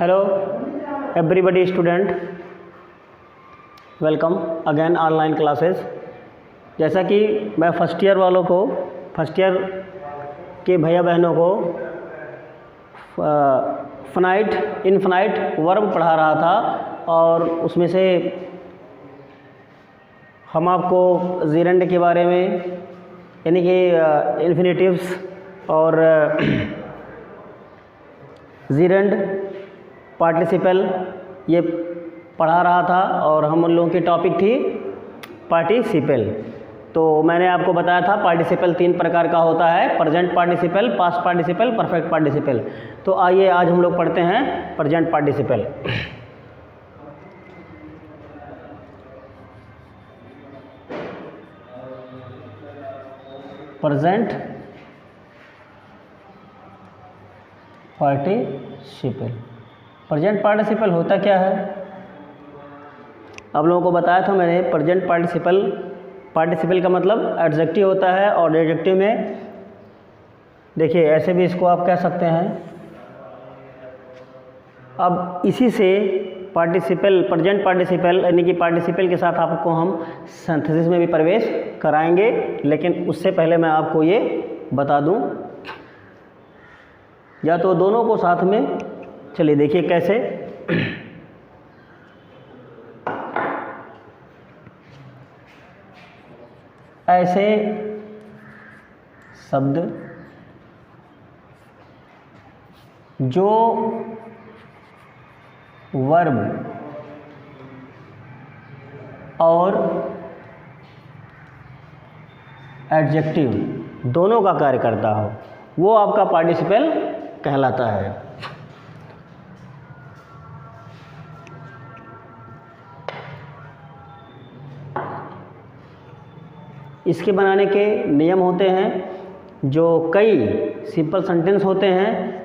Hello everybody student, welcome again online classes. जैसा कि मैं फर्स्ट ईयर वालों को, फर्स्ट ईयर के भैया बहनों को फाइनाइट इनफाइनाइट वर्ब पढ़ा रहा था और उसमें से हम आपको जीरेंड के बारे में यानी कि इन्फिनेटिव्स और जीरेंड पार्टिसिपल ये पढ़ा रहा था और हम उन लोगों की टॉपिक थी पार्टिसिपल। तो मैंने आपको बताया था पार्टिसिपल 3 प्रकार का होता है, present participle, past participle, perfect participle. तो आइए आज हम लोग पढ़ते हैं present participle. Present participle, present participle होता क्या है? आप लोगों को बताया था मैंने। प्रेजेंट पार्टिसिपल, पार्टिसिपल का मतलब एडजेक्टिव होता है और एडजेक्टिव में देखिए ऐसे भी इसको आप कह सकते हैं। अब इसी से पार्टिसिपल, प्रेजेंट पार्टिसिपल यानी कि पार्टिसिपल के साथ आपको हम सिंथेसिस में भी प्रवेश कराएंगे, लेकिन उससे पहले मैं आपको ये बता दूं, या तो दोनों को साथ में, चलिए देखिए कैसे। ऐसे शब्द जो वर्ब और एडजेक्टिव दोनों का कार्य करता हो वो आपका पार्टिसिपल कहलाता है। इसके बनाने के नियम होते हैं। जो कई सिंपल सेंटेंस होते हैं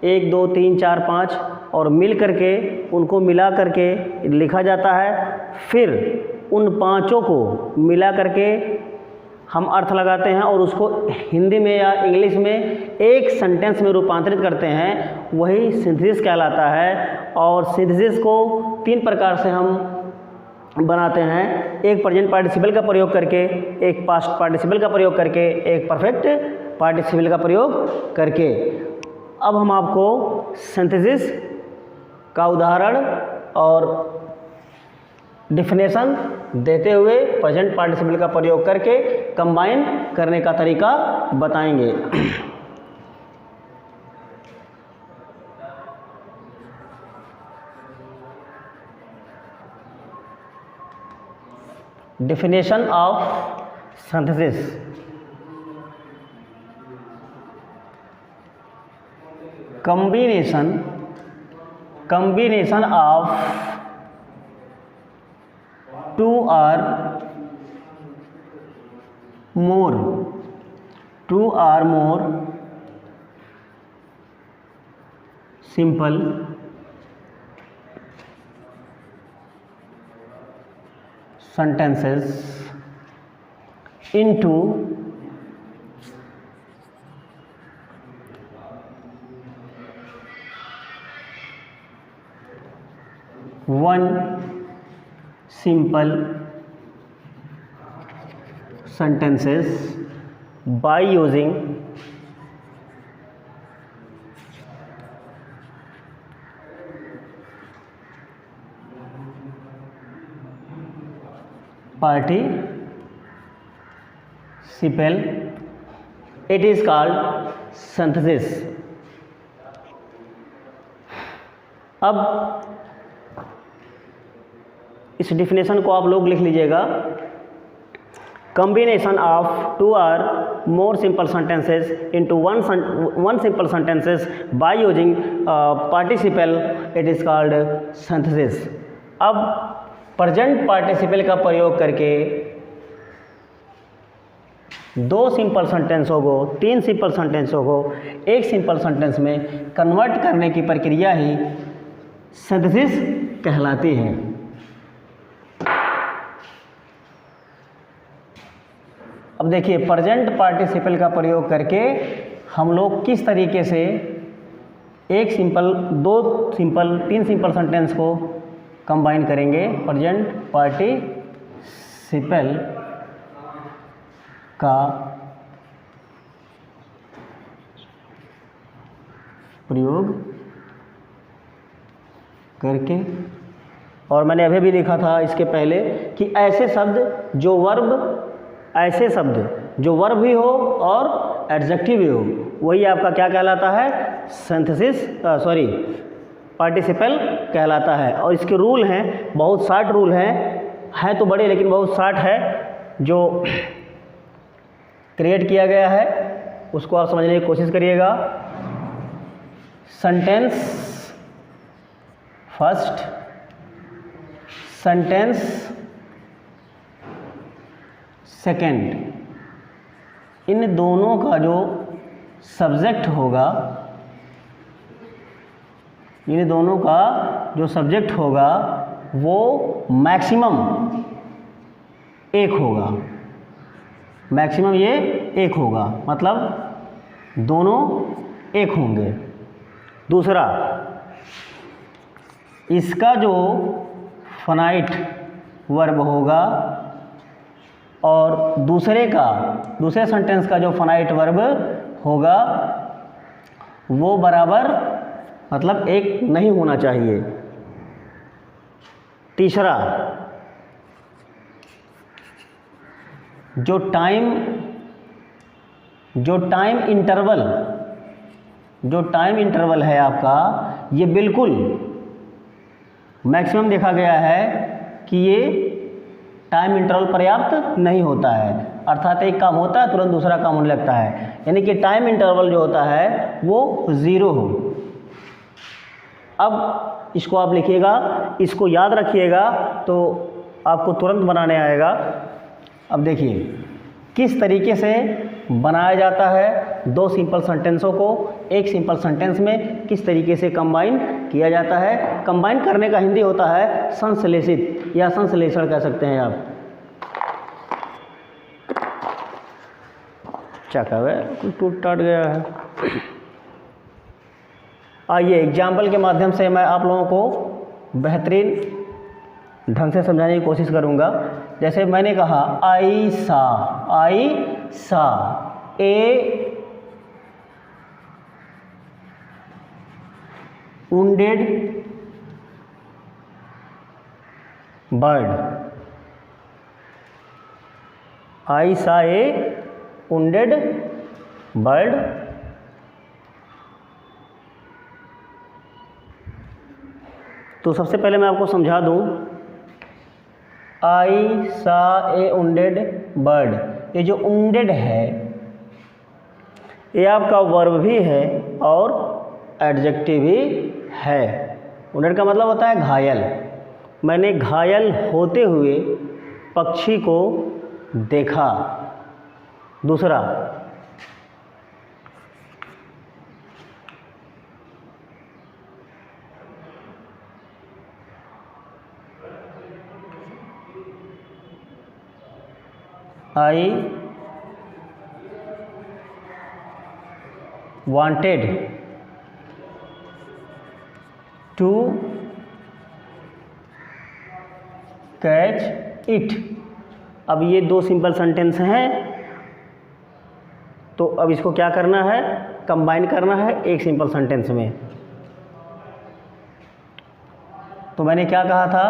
1 2 3 4 5 और मिल करके उनको मिला करके लिखा जाता है। फिर उन पांचों को मिला करके हम अर्थ लगाते हैं और उसको हिंदी में या इंग्लिश में एक सेंटेंस में रूपांतरित करते हैं, वही सिंथेसिस कहलाता है। और सिंथेसिस को 3 प्रकार से हम बनाते हैं। एक प्रेजेंट पार्टिसिपल का प्रयोग करके, एक पास्ट पार्टिसिपल का प्रयोग करके, एक परफेक्ट पार्टिसिपल का प्रयोग करके। अब हम आपको सिंथेसिस का उदाहरण और डेफिनेशन देते हुए प्रेजेंट पार्टिसिपल का प्रयोग करके कंबाइन करने का तरीका बताएंगे। Definition of synthesis. Combination of two or more simple sentences into one simple sentences by using participle. It is called synthesis. अब इस डिफिनेशन को आप लोग लिख लीजिएगा। Combination of 2 or more simple sentences into one simple sentences by using participle, it is called synthesis. अब present participle का प्रयोग करके 2 सिंपल सेंटेंसों को, 3 सिंपल सेंटेंसों को एक सिंपल सेंटेंस में कन्वर्ट करने की प्रक्रिया ही सिंथेसिस कहलाती है। अब देखिए प्रेजेंट पार्टिसिपल का प्रयोग करके हम लोग किस तरीके से तीन सिंपल सेंटेंस को कंबाइन करेंगे प्रेजेंट पार्टिसिपल का प्रयोग करके। और मैंने अभी भी लिखा था इसके पहले कि ऐसे शब्द जो वर्ब भी हो और एडजेक्टिव भी हो, वही आपका क्या कहलाता है, पार्टिसिपल कहलाता है। और इसके रूल हैं, बहुत 60 रूल हैं तो बड़े, लेकिन बहुत 60 है जो क्रिएट किया गया है, उसको आप समझने की कोशिश करिएगा। सेंटेंस फर्स्ट, सेंटेंस सेकंड, इन दोनों का जो सब्जेक्ट होगा, वो मैक्सिमम ये एक होगा, मतलब दोनों एक होंगे। दूसरा, इसका जो फाइनाइट वर्ब होगा और दूसरे सेंटेंस का जो फाइनाइट वर्ब होगा वो बराबर, मतलब एक नहीं होना चाहिए। तीसरा, जो टाइम इंटरवल है आपका, ये बिल्कुल मैक्सिमम देखा गया है कि ये टाइम इंटरवल पर्याप्त नहीं होता है, अर्थात एक काम होता है तुरंत दूसरा काम होने लगता है, यानी कि टाइम इंटरवल जो होता है वो 0 हो। अब इसको आप लिखिएगा, इसको याद रखिएगा तो आपको तुरंत बनाने आएगा। अब देखिए किस तरीके से बनाया जाता है दो सिंपल सेंटेंसों को एक सिंपल सेंटेंस में, किस तरीके से कंबाइन किया जाता है। कंबाइन करने का हिंदी होता है संश्लेषित या संश्लेषण कह सकते हैं आप। क्या कहा है, कुछ टूट टाट गया है। आइए एग्जाम्पल के माध्यम से मैं आप लोगों को बेहतरीन ढंग से समझाने की कोशिश करूंगा। जैसे मैंने कहा आई सा ए wounded bird, I saw a wounded bird। तो सबसे पहले मैं आपको समझा दूं, आई सा ए wounded bird, ये जो wounded है ये आपका वर्ब भी है और एडजेक्टिव भी है। wounded का मतलब होता है घायल। मैंने घायल होते हुए पक्षी को देखा। दूसरा, आई wanted to catch it। अब ये दो सिंपल सेंटेंस हैं, तो अब इसको क्या करना है, कंबाइन करना है एक सिंपल सेंटेंस में। तो मैंने क्या कहा था,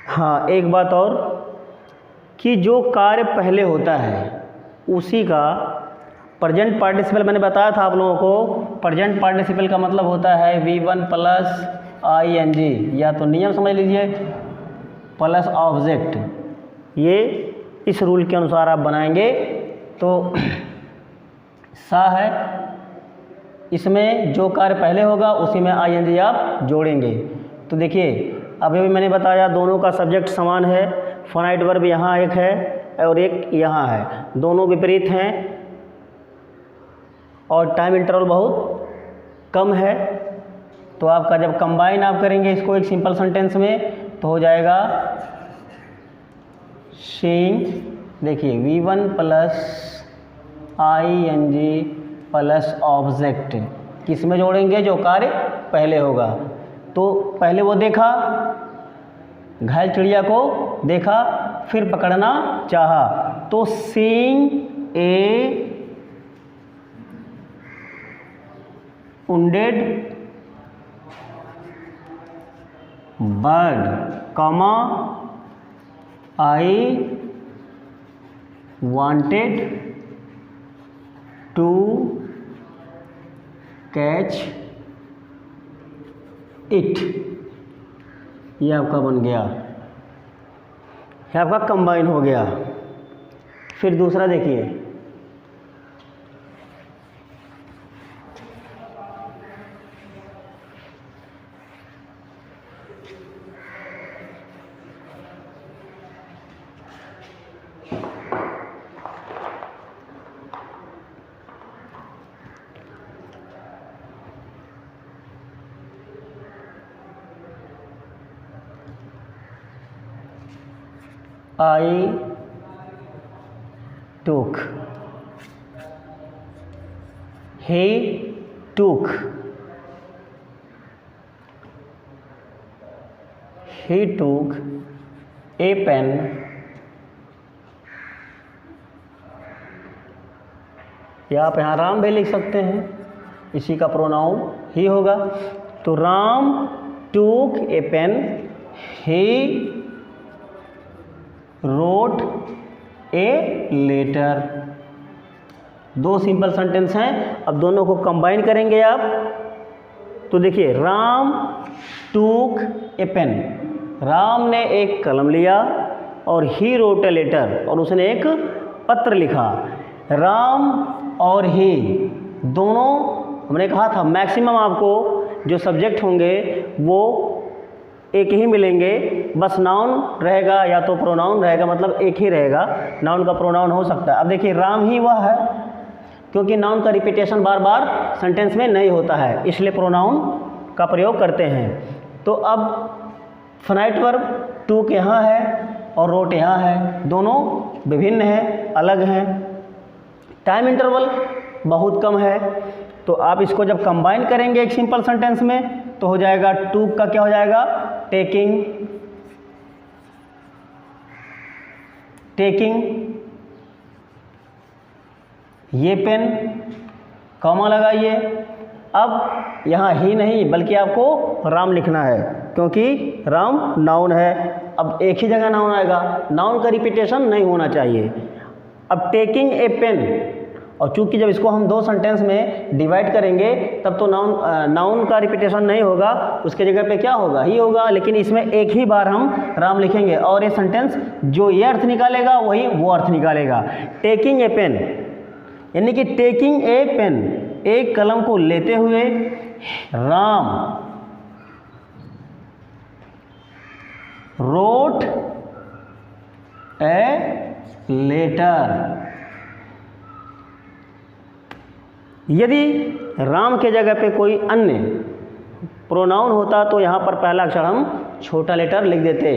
हाँ एक बात और, कि जो कार्य पहले होता है उसी का प्रेजेंट पार्टिसिपल, मैंने बताया था आप लोगों को, प्रेजेंट पार्टिसिपल का मतलब होता है V1 + ing, या तो नियम समझ लीजिए प्लस ऑब्जेक्ट। ये इस रूल के अनुसार आप बनाएंगे तो सा है, इसमें जो कार्य पहले होगा उसी में ing आप जोड़ेंगे। तो देखिए अभी भी मैंने बताया दोनों का सब्जेक्ट समान है, फाइनाइट वर्ब यहाँ एक है और एक यहाँ है, दोनों विपरीत हैं और टाइम इंटरवल बहुत कम है। तो आपका जब कंबाइन आप करेंगे इसको एक सिंपल सेंटेंस में तो हो जाएगा सीइंग, देखिए V1 + ing प्लस ऑब्जेक्ट, किस में जोड़ेंगे? जो कार्य पहले होगा। तो पहले वो देखा, घायल चिड़िया को देखा, फिर पकड़ना चाहा, तो seeing a wounded bird, comma I wanted to catch it, ये आपका बन गया, ये आपका कंबाइन हो गया। फिर दूसरा देखिए, I took, he took, he took a pen, या आप यहाँ राम भी लिख सकते हैं, इसी का प्रोनाउन ही होगा। तो Ram took a pen, he wrote a letter। दो सिंपल सेंटेंस हैं, अब दोनों को कंबाइन करेंगे आप। तो देखिए, राम टूक ए पेन, राम ने एक कलम लिया, और ही रोट ए लेटर, और उसने एक पत्र लिखा। राम और ही दोनों, हमने कहा था मैक्सिमम आपको जो सब्जेक्ट होंगे वो एक ही मिलेंगे, बस नाउन रहेगा या तो प्रोनाउन रहेगा, मतलब एक ही रहेगा, नाउन का प्रोनाउन हो सकता है। अब देखिए, राम ही वह है, क्योंकि नाउन का रिपीटेशन बार बार सेंटेंस में नहीं होता है, इसलिए प्रोनाउन का प्रयोग करते हैं। तो अब फाइनाइट वर्ब टूक यहाँ है और रोट यहाँ है, दोनों विभिन्न हैं, अलग हैं। टाइम इंटरवल बहुत कम है, तो आप इसको जब कंबाइन करेंगे एक सिंपल सेंटेंस में तो हो जाएगा, टूक का क्या हो जाएगा? टेकिंग ये पेन, कॉमा लगाइए। अब यहाँ ही नहीं बल्कि आपको राम लिखना है, क्योंकि राम नाउन है। अब एक ही जगह नाउन आएगा, नाउन का रिपीटेशन नहीं होना चाहिए। अब टेकिंग ए पेन, और चूंकि जब इसको हम दो सेंटेंस में डिवाइड करेंगे तब तो नाउन का रिपीटेशन नहीं होगा, उसके जगह पे क्या होगा? ही होगा। लेकिन इसमें एक ही बार हम राम लिखेंगे और ये सेंटेंस जो ये अर्थ निकालेगा वही वो अर्थ निकालेगा। टेकिंग ए पेन, यानी कि टेकिंग ए पेन, एक कलम को लेते हुए, राम रोट ए लेटर। यदि राम के जगह पे कोई अन्य प्रोनाउन होता तो यहाँ पर पहला अक्षर हम छोटा लेटर लिख देते,